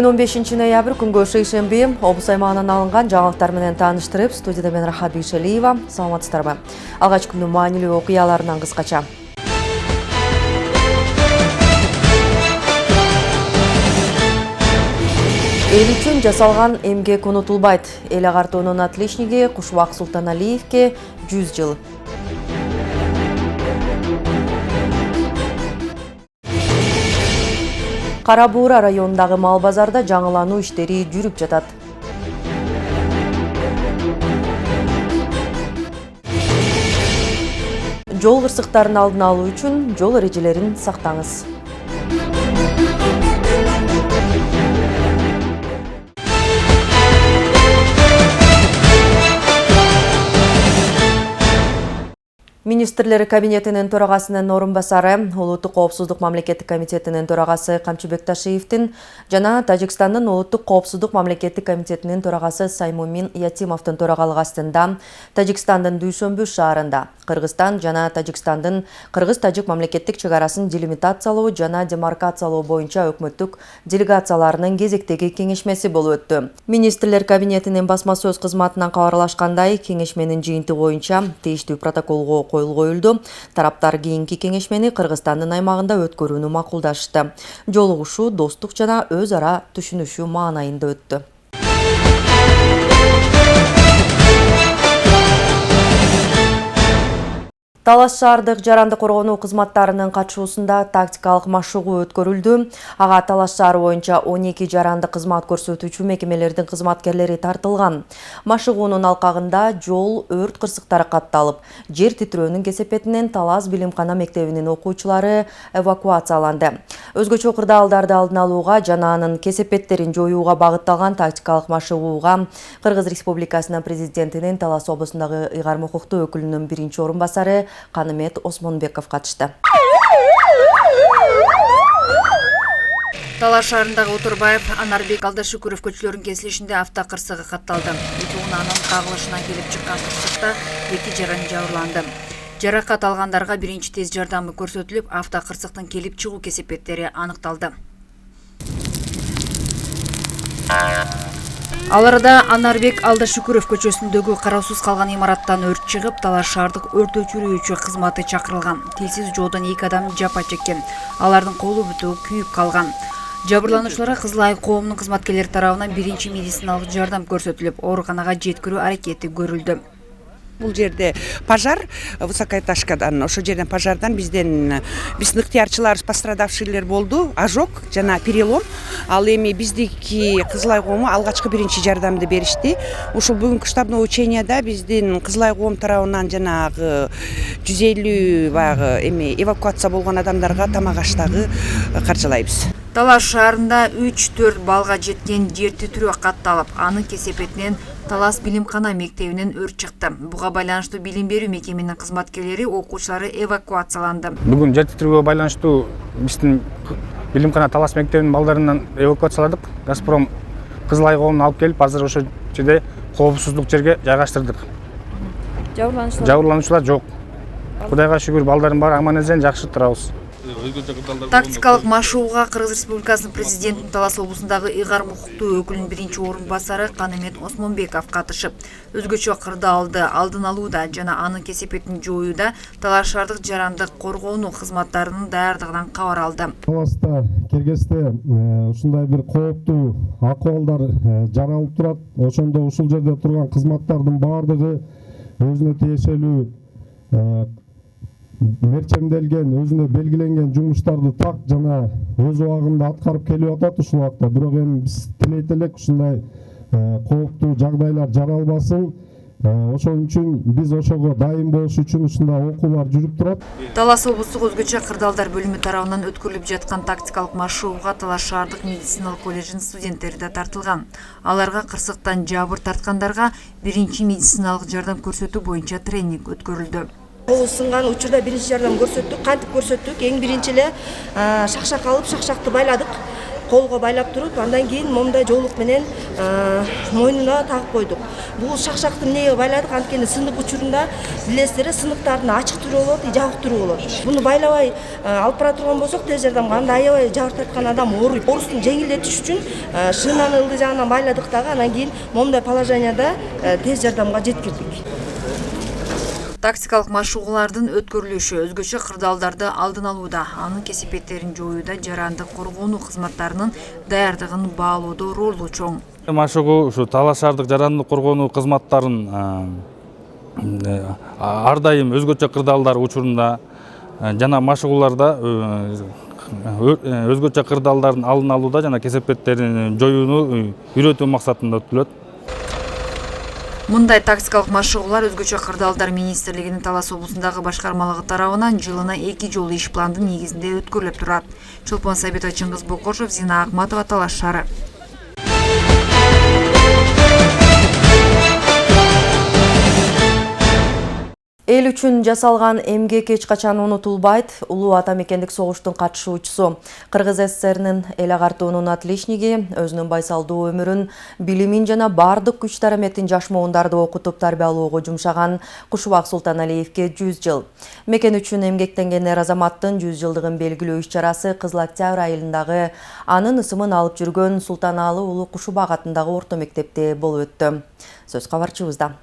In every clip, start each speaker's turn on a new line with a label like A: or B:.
A: Бүгін 15 ноябрь күнгө шейшемби облыс аймағынан алынған жаңалықтар менен тааныштырып, студияда мен Рахат Бейшалиева. Саламатсыздарбы. Алгач күндүн маанилүү окуяларынан кыскача. Эл үчүн жасалган эмгек унутулбайт. Эл агартуунун отличниги Кушубак Султаналиевке 100 жыл. Кара Буура районундагы мал базарда жаңылануу иштери жүрүп жатат. Жол кырсыктарын алдын алуу үчүн жол эрежелерин сактаңыз. Министрлер кабинетинин төрагасынын орун басары, Улуттук коопсуздук мамлекеттик комитетинин төрагасы Камчыбек Ташиевдин жана Тажикстандын Улуттук коопсуздук мамлекеттик комитетинин төрагасы Саймумин Ятимовдун төрагалыгы астында Тажикстандын Дүйшөмбү шаарында Кыргызстан жана Тажикстандын Кыргыз-Тажик мамлекеттик чек арасын делимитациялоо жана демаркациялоо боюнча өкмөттүк делегацияларынын кезектеги кеңешмеси болуп өттү. Министрлер кабинетинин басма сөз кызматынан кабарлашкандай, кеңешменин жыйынтыгы боюнча тийиштүү протоколго коюлду. Тараптар кийинки кеңешмени Кыргызстандын аймагында өткөрүүнү макулдашты. Жолугушуу достук жана өз ара түшүнүшүү маанайында өттү. Талас шаардык жаранды коргонуу кызматтарынын катышуусунда тактикалык машыгуу өткөрүлдү. Ага Талас шаары боюнча 12 жаранды кызмат көрсөтүүчү мекемелердин кызматкерлери тартылган. Машыгуунун алкагында жол өрт кырсыктары катталып, жер титирөөнүн кесепетинен Талас билимкана мектебинин окуучулары эвакуацияланды. Өзгөчө кырдаалдарды алдын алууга жана анын кесепеттерин жоюуга багытталган тактикалык машыгууга Кыргыз Республикасынын президентинин Талас облусундагы ыйгарым укуктуу өкүлүнүн биринчи орун басары Канымет Осмонбеков катышты.
B: Талас шаарындагы Утурбаев, Анарбек Алдашүкүров көчөлөрүнүн кесилишинде автокырсыгы катталды. Учуунанын кагылышынан келип чыккан кырсыкта 2 жаран жабырланды. Жаракат алгандарга биринчи тез жардамы көрсөтүлүп, автокырсыктын келип чыгуу кесепеттери аныкталды. Аларда Анарбек Алдашүкүров көчөсүндөгү кароосуз калган имараттан өрт чыгып, Талас шаардык өрт өчүрүүчү кызматы чакырылган. Телсиз жолдон 2 адам жапа чеккен. Алардын колу бүтү күйүп калган. Жабырлануучуларга Кызыл Ай коомунун кызматкерлери тарабынан биринчи медициналык жардам көрсөтүлүп, ооруканага жеткирүү аракети көрүлдү.
C: Бул жерде пожар, высокоэтажкадан, ошо жерден пожардан биздин ыктыярчыларыбыз пострадавшийлер болду, ожог жана перелом. Ал эми биздики Кызыл Ай коому алгачкы биринчи жардамды беришти. Ушул бүгүнкү штабный ученияда биздин Кызыл Ай коом тарабынан жанагы 150 баягы эми эвакуация болгон адамдарга тамак аш дагы каржылайбыз.
B: Талас шаарында 3-4 балга жеткен жер титирөө катталып, анын кесепетинен Талас билимкана мектебинен өрт чыкты. Буга байланыштуу билим берүү мекеменин кызматкерлери, окуучулары эвакуацияланды.
D: Бүгүн жер титирөөгө байланыштуу биздин билимкана Талас мектебинин балдарынан эвакуацияладык. Газпром Кызыл Ай коомун алып келип, азыр ошо жерде коопсуздук жерге жайгаштырдык. Жабырлануучулар жок. Кудайга шүгүр, балдардын баары аман-эсен, жакшы турабыз.
B: Тактикалык машыгууга Кыргыз Республикасынын президентин Талас облусундагы ыйгарым укуктуу өкүлүнүн биринчи орун басары Канымет Осмонбеков катышып, өзгөчө кырдаалды алдын алууда жана анын кесепетин жоюуда Талас шаардык жарандык коргоонуу кызматтарынын даярдыгынан кабар алды.
E: Таласта киргизде ушундай бир кооптуу акыбалдар жаралып турат. Ошондо ушул жерде турган кызматтардын баардыгы өзүнө тиешелүү мерчемделген, өзүнө белгиленген жумуштарды так жана өз убагында аткарып келип атат ушул убакта. Бирок эми биз тилейт элек ушундай кооптуу жагдайлар жаралбасын. Ошон үчүн биз ошого дайым болуш үчүн ушундай окуулар жүрүп турат.
B: Талас облустук өзгөчө кырдаалдар бөлүмү тарабынан өткөрүлүп жаткан тактикалык машыгууга Талас шаардык медициналык колледжинин студенттери да тартылган. Аларга кырсыктан жабыр тарткандарга биринчи медициналык жардам көрсөтүү боюнча тренинг өткөрүлдү.
F: Колу сынган учурда биринчи жардам көрсөттүк, кантип көрсөттүк? Эң биринчи эле шакшак алып, шакшакты байладык. колго байлап туруп андан кийин момундай жоолук менен мойнуна тагып койдук. Бул шакшакты эмнеге байладык? Анткени сынык учурунда билесиздер, сыныктардын ачык түрү болот, жабык түрү болот. Буну байлабай алып бара турган болсок тез жардамга анда аябай жабыр тарткан адам ооруйт. Оорусун жеңилдетиш үчүн шынанын ылдый жагынан байладык дагы, анан кийин момундай положенияда тез жардамга жеткирдик.
B: Тактикалык машыгуулардын өткөрүлүшү өзгөчө кырдаалдарды алдын алууда, анын кесипеттерин жоюуда жарандык коргонуу кызматтарынын даярдыгын баалоодо ролу чоң.
G: Машыгуу ушу талаш шаардык жарандык коргонуу кызматтарын ар дайым өзгөчө кырдаалдар учурунда жана машыгууларда өзгөчө кырдаалдардын алдын алууда жана кесепеттерин жоюуну үйрөтүү максатында өткөрүлөт.
B: Мындай тактикалык машыгуулар өзгөчө кырдаалдар министрлигинин Талас облусундагы башкармалыгы тарабынан жылына 2 жолу иш пландын негизинде өткөрүлүп турат. Чолпон Сабитова, Чыңгыз Бокошев, Зина Акматова, Талаш шаары.
A: Эл үчүн жасалган эмгек эч качан унутулбайт. Улуу ата мекендик согуштун катышуучусу, Кыргыз СССРнин эл агартуунун отличниги өзүнүн байсалдуу өмүрүн, билимин жана бардык күч дараметин жаш муундарды окутуп тарбиялоого жумшаган Кушубак Султаналиевке 100 жыл. Мекен үчүн эмгектенген эр азаматтын 100 жылдыгын белгилөө иш-чарасы Кызыл Октябрь айылындагы анын ысымын алып жүргөн Султанаалы уулу Кушубак атындагы орто мектепте болуп өттү. Сөз кабарчыбызда.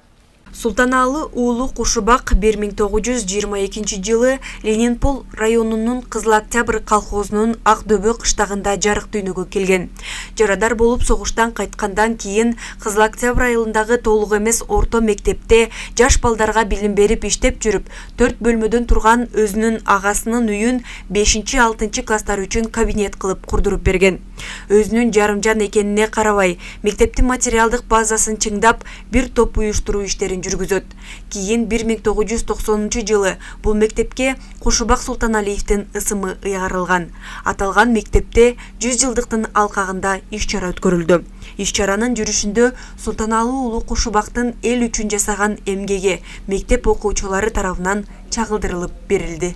H: Султанаалы уулу Кушубак 1922 жылы Ленинпол районунун Кызыл Октябрь колхозунун Акдөбө кыштагында жарык дүйнөгө келген. Жарадар болуп согуштан кайткандан кийин Кызыл Октябрь айылындагы толук эмес орто мектепте жаш балдарга билим берип иштеп жүрүп, 4 бөлмөдөн турган өзүнүн агасынын үйүн 5-6 класстар үчүн кабинет кылып курдуруп берген. Өзүнүн жарымжан экенине карабай, мектептин материалдык базасын чыңдап, бир топ уюштуруу иштерин жүргүзөт. Кийин 1990 жылы бул мектепке Кушубак Султаналиевдин ысымы ыйгарылган. Аталган мектепте 100 жылдыктын алкагында иш-чара өткөрүлдү. Иш-чаранын жүрүшүндө Султанаалы уулу Кушубактын эл үчүн жасаган эмгеги мектеп окуучулары тарабынан чагылдырылып берилди.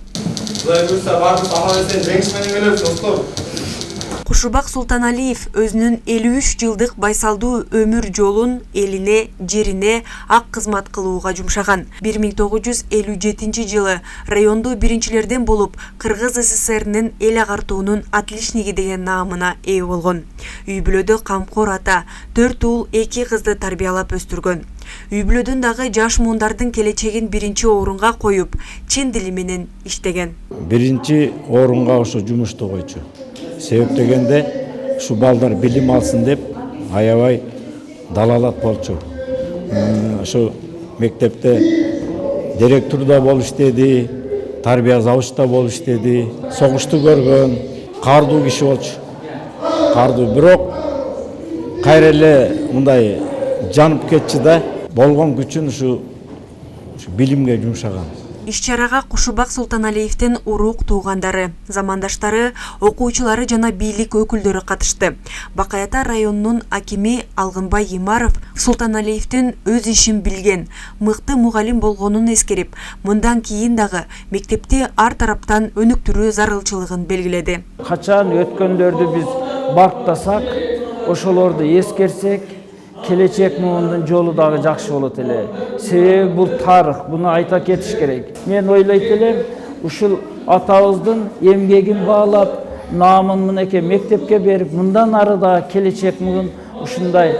H: Кушубак Султаналиев өзүнүн 53 жылдык байсалдуу өмүр жолун элине, жерине ак кызмат кылууга жумшаган. 1957 жылы райондо биринчилерден болуп Кыргыз СССРнин эл агартуунун отличниги деген наамына ээ болгон. Үй бүлөдө камкор ата 4 уул 2 кызды тарбиялап өстүргөн. Үй бүлөдөн дагы жаш муундардын келечегин биринчи орунга коюп, чын дили менен иштеген.
I: Биринчи орунга ошо жумушту койчу. Себеп дегенде, ушу балдар билим алсын деп, аябай далалат болчу. Ошо мектепте директор да болуп иштеди, тарбия завучта болуп иштеди, согушту көргөн, кардуу киши болчу. Кардуу, бирок кайра эле мындай жанып кетчү да, болгон күчүн ушу билимге жумшаган.
H: Иш-чарага Кушубак Султаналиевдин урук туугандары, замандаштары, окуучулары жана бийлик өкүлдөрү катышты. Бакаята районунун акими Алгынбай Имаров Султаналиевдин өз ишин билген, мыкты мугалим болгонун эскерип, мындан кийин дагы мектепти ар тараптан өнүктүрүү зарылчылыгын белгиледи.
J: Качан өткөндөрдү биз барктасак, ошолорду эскерсек, келечек муундун жолу дагы жакшы болот эле. Себеби бул тарых, буну айта кетиш керек. Мен ойлойт элем, ушул атабыздын эмгегин баалап, наамын мынеке мектепке берип, мындан ары да келечек муун ушундай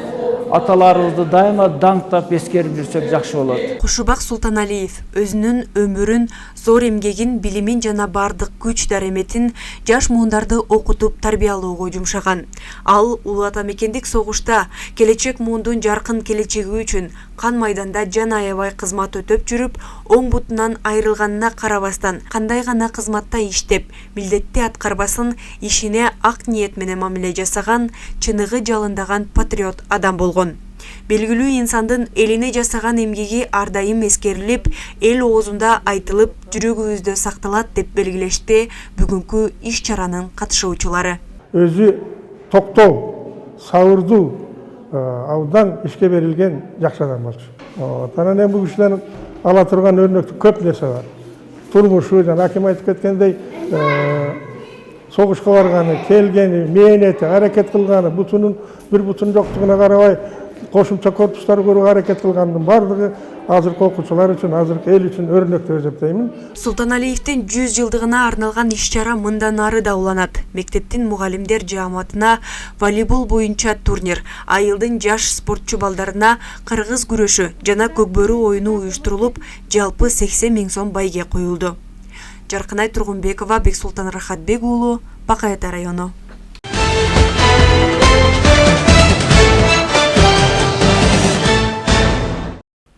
J: аталарыбызды дайыма даңктап эскерип жүрсөк жакшы болот.
H: Кушубак Султаналиев өзүнүн өмүрүн, зор эмгегин, билимин жана бардык күч дараметин жаш муундарды окутуп тарбиялоого жумшаган. Ал улуу ата мекендик согушта келечек муундун жаркын келечеги үчүн кан майданда жан аябай кызмат өтөп жүрүп, оң бутунан айрылганына карабастан, кандай гана кызматта иштеп, милдетти аткарбасын, ишине ак ниет менен мамиле жасаган, чыныгы жалындаган патриот адам болгон. Белгилүү инсандын элине жасаган эмгеги ар дайым эскерилип, эл оозунда айтылып, жүрөгүбүздө сакталат деп белгилешти бүгүнкү иш-чаранын катышуучулары.
K: Өзү токтоо, сабырдуу, абдан ишке берилген жакшы адам болчу. Анан эми бул кишиден ала турган өрнөктүү көп нерсе бар. Турмушу, жана аким айтып кеткендей, согушка барганы, келгени, мээнети, аракет кылганы, бир бутун жоктугуна карабай кошумча корпустар курууга аракет кылгандын бардыгы азыркы окуучулар үчүн, азыркы эл үчүн өрнөк деп эсептеймин.
H: Султаналиевдин 100 жылдыгына арналган иш-чара мындан ары да уланат. Мектептин мугалимдер жааматына волейбол боюнча турнир, айылдын жаш спортчу балдарына кыргыз күрөшү жана көкбөрү оюну уюштурулуп, жалпы 80 000 сом байге коюлду. Жаркынай Тургунбекова, Бексултан Рахатбек уулу, Бакай Ата району.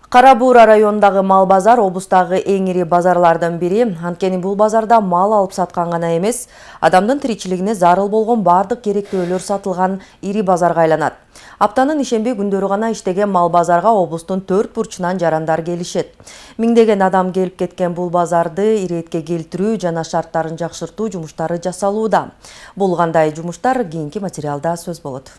A: Кара Буура районундагы мал базар облустагы эң ири базарлардын бири. Анткени бул базарда мал алып саткан гана эмес, адамдын тиричилигине зарыл болгон бардык керектөөлөр сатылган ири базарга айланат. Аптанын ишемби күндөрү гана иштеген мал базарга облустун 4 бурчунан жарандар келишет. Миңдеген адам келип кеткен бул базарды иретке келтирүү жана шарттарын жакшыртуу жумуштары жасалууда. Бул кандай жумуштар кийинки материалда сөз болот.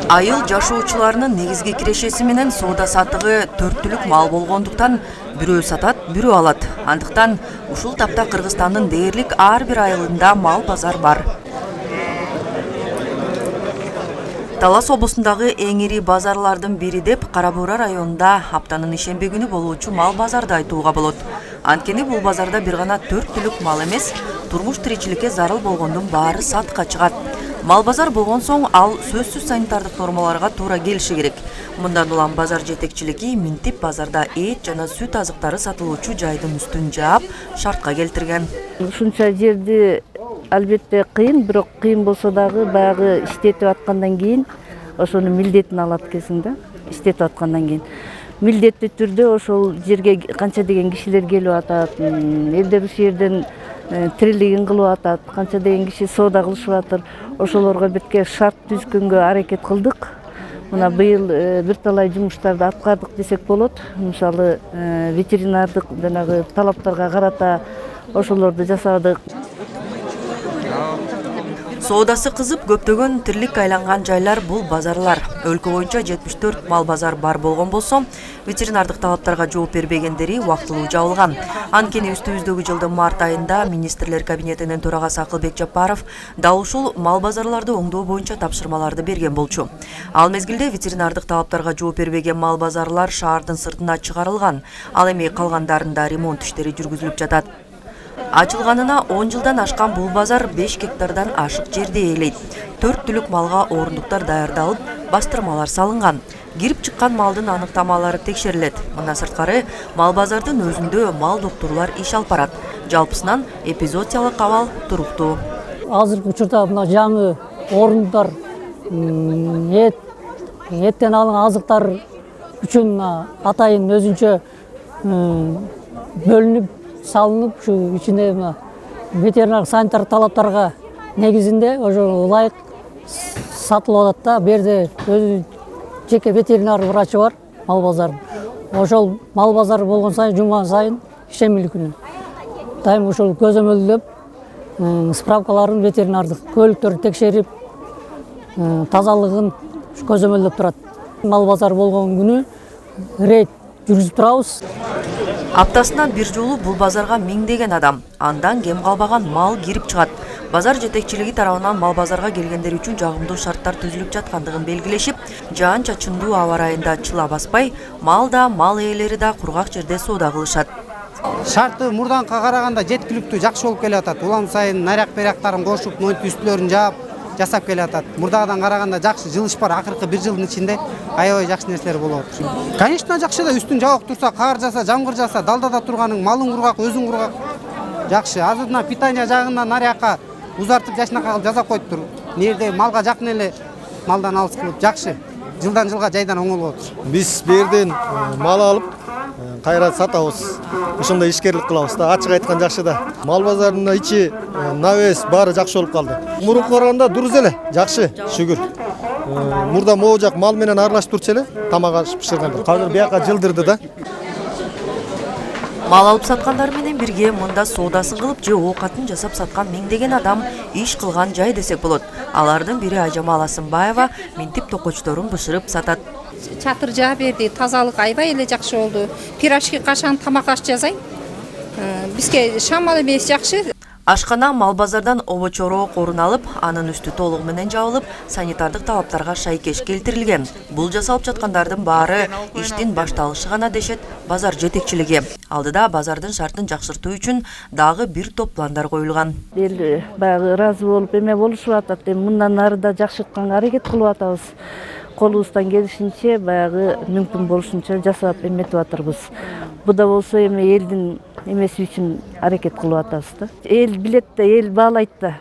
A: Айыл жашоочуларынын негизги кирешеси менен соода сатыгы төрттүлүк мал болгондуктан бирөө сатат, бирөө алат. Андыктан ушул тапта Кыргызстандын дээрлик ар бир айылында мал базар бар. Талас облусундагы эң ири базарлардын бири деп Кара Буура районунда аптанын ишемби күнү болуучу мал базарды айтууга болот. Анткени бул базарда бир гана төрттүлүк мал эмес, турмуш тиричиликке зарыл болгондун баары сатка чыгат. Мал базар болгон соң ал сөзсүз санитардык нормаларга туура келиши керек. Мындан улам базар жетекчилиги минтип базарда эт жана сүт азыктары сатылуучу жайдын үстүн жаап, шартка келтирген.
L: Ушунча жерди албетте кыйын, бирок кыйын болсо дагы баягы иштетип аткандан кийин ошону милдетин алат экенсиң да, иштетип аткандан кийин. Милдеттүү түрдө ошол жерге канча деген кишилер келип атат, элдер ушул жерден тирилигин кылып атат, канча деген киши соода кылышып атыр. Ошолорго бетке шарт түзгөнгө аракет кылдык. Мына быйыл бир талай жумуштарды аткардык десек болот. Мисалы, ветеринардык жанагы талаптарга карата ошолорду жасадык.
A: Соодасы кызып көптөгөн тирлик айланган жайлар бул базарлар. Өлкө боюнча 74 мал базар бар болгон болсо, ветеринардык талаптарга жооп бербегендери убактылуу жабылган. Анткени үстүбүздөгү жылдын март айында министрлер кабинетинин төрагасы Акылбек Жапаров дал ушул мал базарларды оңдоо боюнча тапшырмаларды берген болчу. Ал мезгилде ветеринардык талаптарга жооп бербеген мал базарлар шаардын сыртына чыгарылган. Ал эми калгандарында ремонт иштери жүргүзүлүп жатат. Ачылганына 10 жылдан ашкан бул базар 5 гектардан ашык жерди ээлейт. 4 түлүк малга орундуктар даярдалып, бастырмалар салынган. Кирип чыккан малдын аныктамалары текшерилет. Мындан сырткары мал базардын өзүндө мал доктурлар иш алып барат. Жалпысынан эпизоотиялык абал туруктуу.
M: Азыркы учурда мына жаңы орундар эттен алынган азыктар үчүн атайын өзүнчө бөлүнүп салынып, şu içinde veterinar sanitar талаптарга негизинде ошо ылайык сатылып атат да. Берде өзү жеке ветеринар врачы бар мал базардын. Ошол мал базары болгон сайын жума сайын ишембили күнү дайым ошол көзөмөлдөп справкаларын ветеринардык көлүктөрдү текшерип тазалыгын көзөмөлдөп турат. Мал базары болгон күнү рейд жүргүзүп турабыз.
A: Аптасынан бир жолу бул базарга миңдеген адам, андан кем калбаган мал кирип чыгат. Базар жетекчилиги тарабынан мал базарга келгендер үчүн жагымдуу шарттар түзүлүп жаткандыгын белгилешип, жаан-чачындуу аба ырайында чыла баспай, мал да, мал ээлери да кургак жерде соода кылышат.
N: Шарты мурданкы караганда жеткиликтүү жакшы болуп келатат. Улам сайын наряк-беряктарын кошуп, монтип үстүлөрүн жаап, жасап келатат. Мурдагыдан караганда жакшы жылыш бар. Акыркы бир жылдын ичинде аябай жакшы нерселер болуп атат. Конечно, жакшы да үстүн жабык турса, кар жаса, жамгыр жаса, далдада турганың малың кургак, өзүң кургак. Жакшы. Азырына питание жагынан нарякка узартып жашынакай кылып жасап коюптур. Нерде малга жакын эле малдан алыс кылып жакшы. Жылдан жылга жайдан оңолуп атат.
O: Биз берден мал алып, кайра сатабыз. Ошондой ишкерлик кылабыз да. Ачык айткан жакшы да. Мал базарында ичи, навес баары жакшы болуп калды. Мурунку караганда дурус эле, жакшы, шүгүр. Мурда могу жак мал менен аралашып турчу эле, тамак аш пиширгенде. Азыр бияка жылдырды да.
A: Мал алып саткандар менен бирге мында соодасын кылып же оокатын жасап саткан миңдеген адам иш кылган жай десек болот. Алардын бири Ажамал Асымбаева минтип токочторун бышырып сатат.
P: Чатыр жаа берди, тазалык аябай эле жакшы болду. Пирожки, кашан, тамак аш жасайм. Бизге шамал эмес жакшы.
A: Ашкана мал базардан обочороо корун алып, анын үстү толугу менен жабылып, санитардык талаптарга шайкеш келтирилген. Бул жасалып жаткандардын баары иштин башталышы гана дешет базар жетекчилиги. Алдыда базардын шартын жакшыртуу үчүн дагы бир топ пландар коюлган.
L: Эл баягы ыраазы болуп эме болушуп атат. Мындан ары да жакшыртканга аракет кылып атабыз. Колубуздан келишинче баягы мүмкүн болушунча жасап эметип атырбыз. Бу да болсо эми элдин эмеси үчүн аракет кылып атабыз да. Эл билет да, эл баалайт да.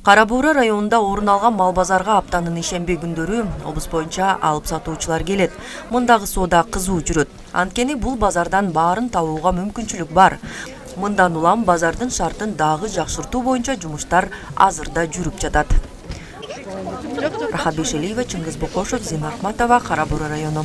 A: Кара Буура районунда орун алган мал базарга аптанын ишемби күндөрү облус боюнча алып сатуучулар келет. Мындагы соода кызуу жүрөт. Анткени бул базардан баарын табууга мүмкүнчүлүк бар. Мындан улам базардын шартын дагы жакшыртуу боюнча жумуштар азырда жүрүп жатат. Рахат Бейшелиева, Чыңгыз Бокошев, Зина Ахматова, Кара Буура району.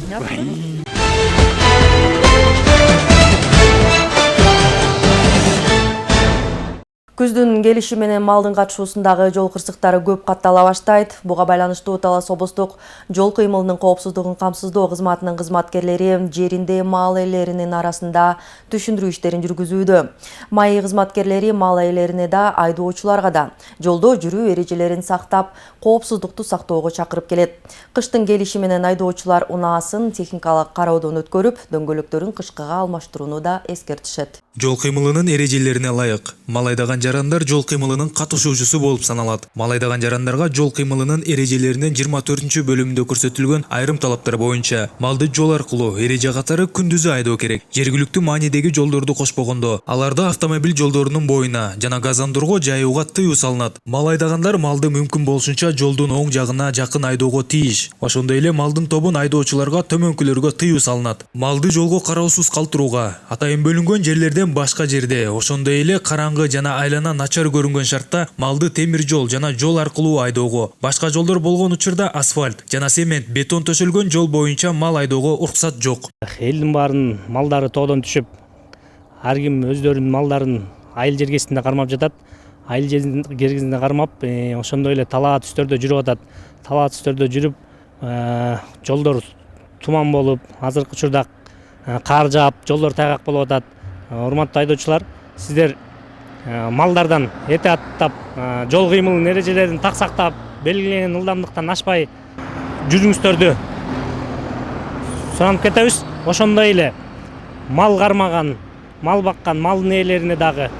A: Күздүн келиши менен малдын катышуусундагы жол кырсыктары көп каттала баштайт. Буга байланыштуу Талас облустук жол кыймылынын коопсуздугун камсыздоо кызматынын кызматкерлери жеринде мал ээлеринин арасында түшүндүрүү иштерин жүргүзүүдө. Маи кызматкерлери мал ээлерине да, айдоочуларга да жолдо жүрүү эрежелерин сактап, коопсуздукту сактоого чакырып келет. Кыштын келиши менен айдоочулар унаасын техникалык кароодон өткөрүп, дөңгөлөктөрүн кышкыга алмаштырууну да эскертишет.
Q: Жол кыймылынын эрежелерине ылайык мал айдаган жарандар жол кыймылынын катышуучусу болуп саналат. Мал айдаган жарандарга жол кыймылынын эрежелеринин 24-бөлүмүндө көрсөтүлгөн айрым талаптар боюнча малды жол аркылуу эреже катары күндүзү айдоо керек. Жергиликтүү маанидеги жолдорду кошпогондо аларда автомобиль жолдорунун боюна жана газандырго жайууга тыюу салынат. Мал айдагандар малды мүмкүн болушунча жолдун оң жагына жакын айдоого тийиш. Ошондой эле малдын тобун айдоочуларга төмөнкүлөргө тыюу салынат. Малды жолго кароосуз калтырууга, атайын бөлүнгөн жерлерден башка жерде, ошондой эле караңгы жана айлана начар көрүнгөн шартта малды темир жол жана жол аркылуу айдоого, башка жолдор болгон учурда асфальт жана цемент, бетон төшөлгөн жол боюнча мал айдоого уруксат жок.
R: Элдин баарынын малдары тоодон түшүп, ар ким өздөрүнүн малдарын айыл жергесинде кармап жатат. Айыл жергесинде кармап, ошондой эле талаа түстөрдө жүрүп атат. Талаа түстөрдө жүрүп, жолдор туман болуп, азыркы учурда кар жаап, жолдор тайгак болуп атат. Урматтуу айдоочулар, сиздер малдардан этиаттап, жол кыймылынын эрежелерин так сактап, белгиленген ылдамдыктан ашпай жүрүңүздөрдү суранып кетебиз. Ошондой эле мал кармаган, мал баккан малдын ээлерине дагы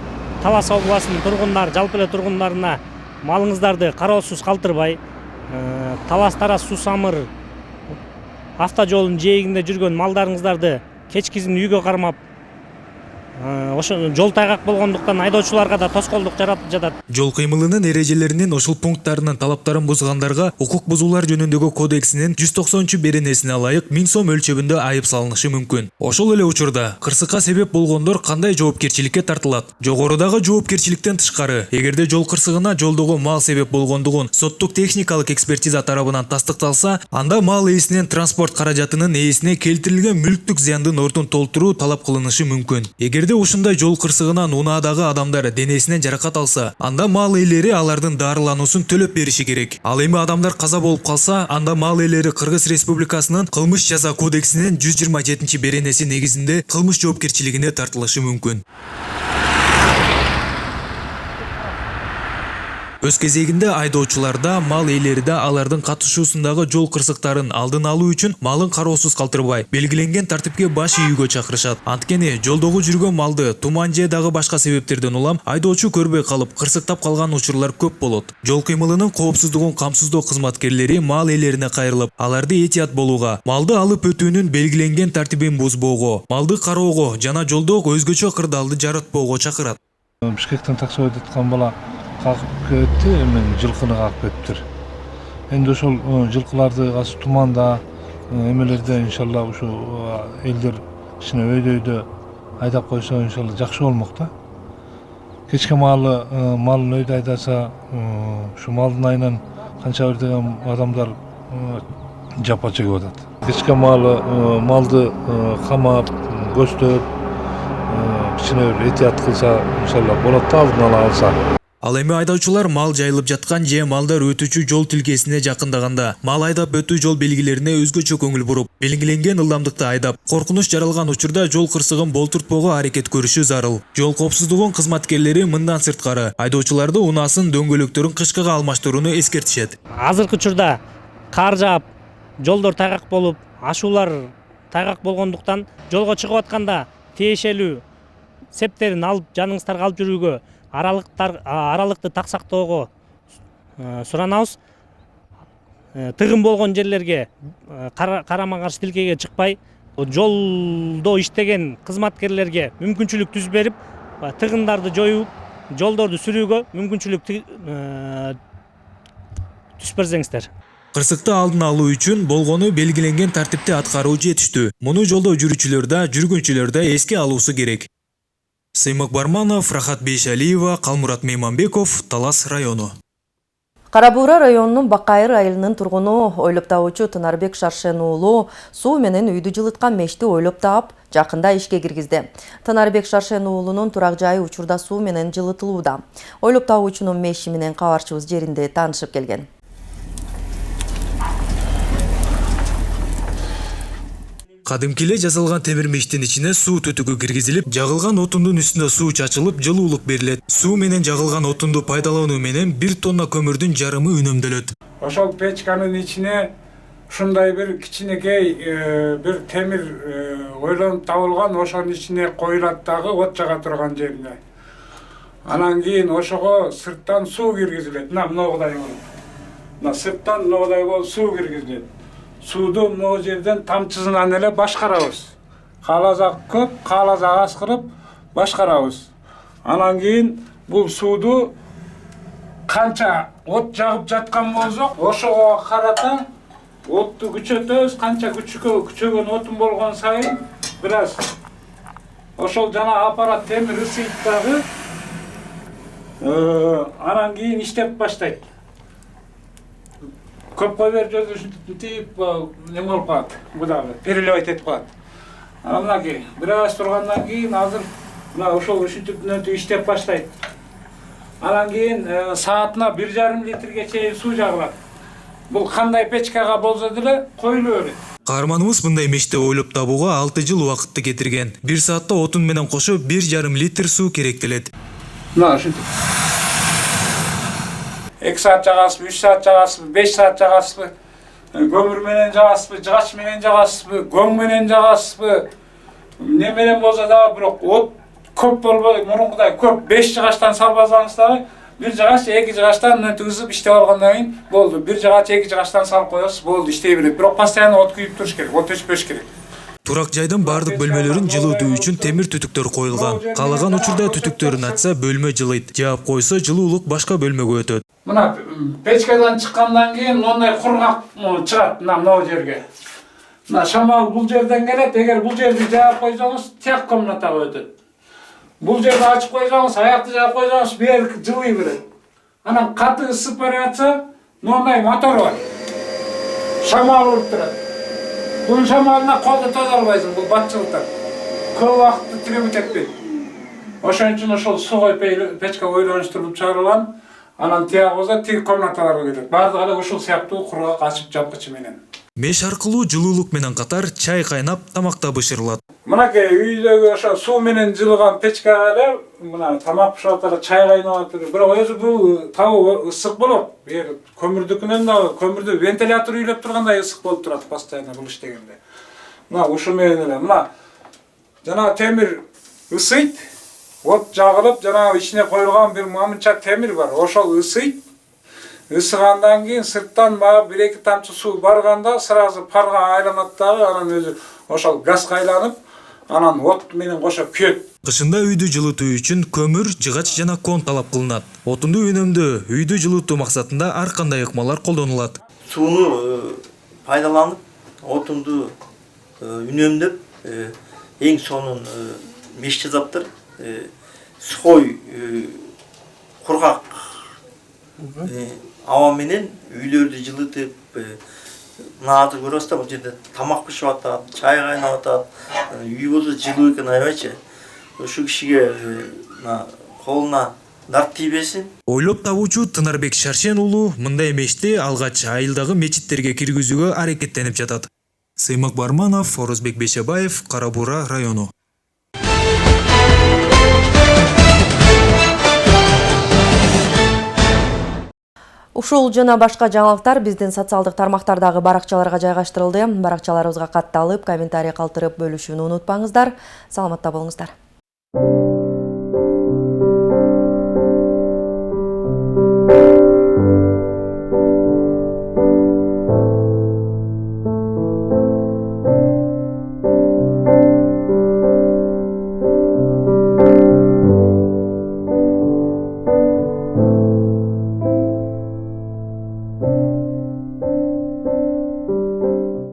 R: Талас областынын тургундары, жалпы эле тургундарына малыңыздарды кароосуз калтырбай, Талас Тарас Суу Самыр автожолунун жээгинде жүргөн малдарыңыздарды кечкизин үйгө кармап, ошо жол тайгак болгондуктан айдоочуларга да тоскоолдук жаратып жатат.
Q: Жол кыймылынын эрежелеринин ушул пункттарынын талаптарын бузгандарга укук бузуулар жөнүндөгү кодексинин 190-беренесине ылайык 1000 сом өлчөмүндө айып салынышы мүмкүн. Ошол эле учурда кырсыкка себеп болгондор кандай жоопкерчиликке тартылат? Жогорудагы жоопкерчиликтен тышкары, эгерде жол кырсыгына жолдогу мал себеп болгондугун соттук техникалык экспертиза тарабынан тастыкталса, анда мал ээсинин транспорт каражатынын ээсине келтирилген мүлктүк зыяндын ордун толтуруу талап кылынышы мүмкүн. Эгерде ушундай жол кырсыгынан унаадагы адамдар денесинен жаракат алса, анда мал ээлери алардын дарылануусун төлөп бериши керек. Ал эми адамдар каза болуп калса, анда мал ээлери Кыргыз Республикасынын кылмыш жаза кодексинин 127-беренеси негизинде кылмыш жоопкерчилигине тартылышы мүмкүн. Өз кезегинде айдоочуларда, мал ээлерде алардын катышуусундагы жол кырсыктарын алдын алуу үчүн малын кароосуз калтырбай, белгиленген тартипке баш ийүүгө чакырышат. Анткени жолдогу жүргөн малды туман же дагы башка себептерден улам айдоочу көрбөй калып, кырсыктап калган учурлар көп болот. Жол кыймылынын коопсуздугун камсыздоо кызматкерлери мал ээлерине кайрылып, аларды этият болууга, малды алып өтүүнүн белгиленген тартибин бузбоого, малды кароого жана жолдо өзгөчө кырдаалды жаратпоого чакырат.
S: Бишкектен такси өтөткөн бала кагып кетти, эми жылкыны кагып кетиптир. Энди ошол жылкыларды азыр туманда, эмелерде иншалла ушу элдер кичине өйдөйдө айдап койсо иншалла жакшы болмок да. Кечке малын өйдө айдаса, ушу малдын айынан канча бир деген адамдар жапа чегип атат. Кечке малды камап, көздөп, кичине бир этият кылса, иншалла болот да, алдын ала алса.
Q: Ал эми айдоочулар мал жайылып жаткан же малдар өтүүчү жол тилкесине жакындаганда мал айдап өтүү жол белгилерине өзгөчө көңүл буруп, белгиленген ылдамдыкта айдап, коркунуч жаралган учурда жол кырсыгын болтуртпоого аракет көрүшү зарыл. Жол коопсуздугунун кызматкерлери мындан сырткары айдоочуларды унаасын дөңгөлөктөрүн кышкыга алмаштырууну эскертишет.
R: Азыркы учурда кар жаап, жолдор тайгак болуп, ашуулар тайгак болгондуктан жолго чыгып атканда тиешелүү септерин алып жаныңыздарга алып жүрүүгө, аралыкты так сактоого суранабыз. Тыгын болгон жерлерге карама каршы тилкеге чыкпай, жолдо иштеген кызматкерлерге мүмкүнчүлүк түз берип, тыгындарды жоюп, жолдорду сүрүүгө мүмкүнчүлүк түз берсеңиздер.
Q: Кырсыкты алдын алуу үчүн болгону белгиленген тартипте аткаруу жетиштүү. Муну жолдо жүрүүчүлөр да, жүргүнчүлөр да эске алуусу керек. Сыймык Барманов, Рахат Бейшалиева, Калмурат Мейманбеков, Талас району.
A: Кара Буура районунун Бакайыр айылынын тургуну ойлоп табуучу Тынарбек Шаршен уулу суу менен үйдү жылыткан мешти ойлоп таап, жакында ишке киргизди. Тынарбек Шаршен уулунун турак жайы учурда суу менен жылытылууда. Ойлоп табуучунун меши менен кабарчыбыз жеринде таанышып келген.
Q: Кадымкиле жасалган темир мештин ичине суу түтүгү киргизилип, жагылган отундун үстүнө суу чачылып, жылуулук берилет. Суу менен жагылган отунду пайдалануу менен 1 тонна көмүрдүн жарымы үнөмдөлөт.
D: Ошол печканын ичине ушундай бир кичинекей бир темир ойлонуп табылган, ошонун ичине коюлат дагы от жага турган жерине. Анан кийин ошого сырттан суу киргизилет. Мынагудай болуп. Мына сырттан мынагудай болуп суу киргизилет. Сууду могу жерден тамчысынан эле башкарабыз. Кааласа көп, кааласа аз кылып башкарабыз. Анан кийин бул сууду канча от жагып жаткан болсок, ошого карата отту күчөтөбүз. Канча күчөгөн отун болгон сайын бир аз ошол жана аппарат темир ысыйт дагы. Анан кийин иштеп баштайт. Көп кой берип жүрүп тип неме болуп калат. Бу дагы переливать этип калат. Анан мынакей бир аз тургандан кийин азыр мына ошол ушинтип иштеп баштайт. Анан кийин саатына 1,5 литрге чейин суу жагылат. Бул кандай печкага болсо деле коюла берет.
Q: Каарманыбыз мындай мешти ойлоп табууга 6 жыл убакытты кетирген. 1 саатта отун менен кошо 1,5 литр суу керектелет.
D: Мына ушинтип 2 saat жагасызбы, 3 saat жагасызбы, 5 saat жагасызбы, көмүр менен жагасызбы, жыгач менен жагасызбы, гоң менен жагасызбы, не менен болсо дагы бирок от көп болбой, мурункудай көп 5 жыгачтан салбасаңыз дагы, 1 жыгач 2 жыгачтан мынтип ысып иштеп алгандан кийин болду. 1 жыгач 2 жыгачтан салып коесуз, болду, иштей берет. Бирок постоянно от күйүп туруш керек, от өчпөш керек.
Q: Турак жайдын бардык бөлмөлөрүн жылытуу үчүн темир түтүктөр коюлган. Каалаган учурда түтүктөрүн ачса бөлмө жылыйт, жаап койсо жылуулук башка бөлмөгө өтөт.
D: Мына печкадан чыккандан кийин мындай кургак чыгат мына жерге. Мына шамал бул жерден келет, эгер бул жерди жаап койсоңуз, тияк комнатага өтөт. Бул жерди ачып койсоңуз, аякты жаап койсоңуз, бер жылый берет. Анан каты ысып баратса, мындай мотор бар. Шамал уруп турат. Бул шамалына колду тоза албайсың, бул бат жылытат. Көп убакытты тиребит этпейт. Ошон үчүн ошол сугой печка ойлонуштуруп чыгарылган. Анан тияк болсо тиг комнаталарга кетет. Бардыгы эле ушул сыяктуу кургак ачып жапкычы менен.
Q: Меш аркылуу жылуулук менен катар чай кайнап, тамакта бышырылат.
D: Мынакей үйдөгү ошо суу менен жылыган печкага эле мына тамак бышырып атат, чай кайнап атат. Бирок өзү бул табы ысык болот. Көмүрдүкүнөн да көмүрдү вентилятор үйлөп тургандай ысык болуп турат постоянно бул иштегенде. Мына ушу менен эле мына жана темир ысыйт. От жагылып, жана ичине коюлган бир мамынча темир бар. Ошол ысыйт. Ысыгандан кийин сырттан мага 1-2 тамчы суу барганда сразу парга айланат дагы, анан өзү ошол газга айланып, анан от менен кошо күйөт.
Q: Кышында үйдү жылытуу үчүн көмүр, жыгач жана кон талап кылынат. Отунду үнөмдөө, үйдү жылытуу максатында ар кандай ыкмалар колдонулат.
T: Сууну пайдаланып, отунду үнөмдөп, эң сонун меш жасаптыр. Сухой кургак аба менен үйлөрдү жылытып, нааты көрөсүз да, бул жерде тамак бышып атат, чай кайнап атат, үй болсо жылуу экен аябайчы. Ушу кишиге колуна дат тийбесин.
Q: Ойлоп табуучу Тынарбек Шаршен уулу мындай мешти алгач айылдагы мечиттерге киргизүүгө аракеттенип жатат. Сыймак Барманов, Орозбек Бейшебаев, Кара Бура району.
A: Ушул жана башка жаңылыктар биздин социалдык тармактардагы баракчаларга жайгаштырылды. Баракчаларыбызга катталып, комментарий калтырып бөлүшүүнү унутпаңыздар. Саламатта болуңуздар.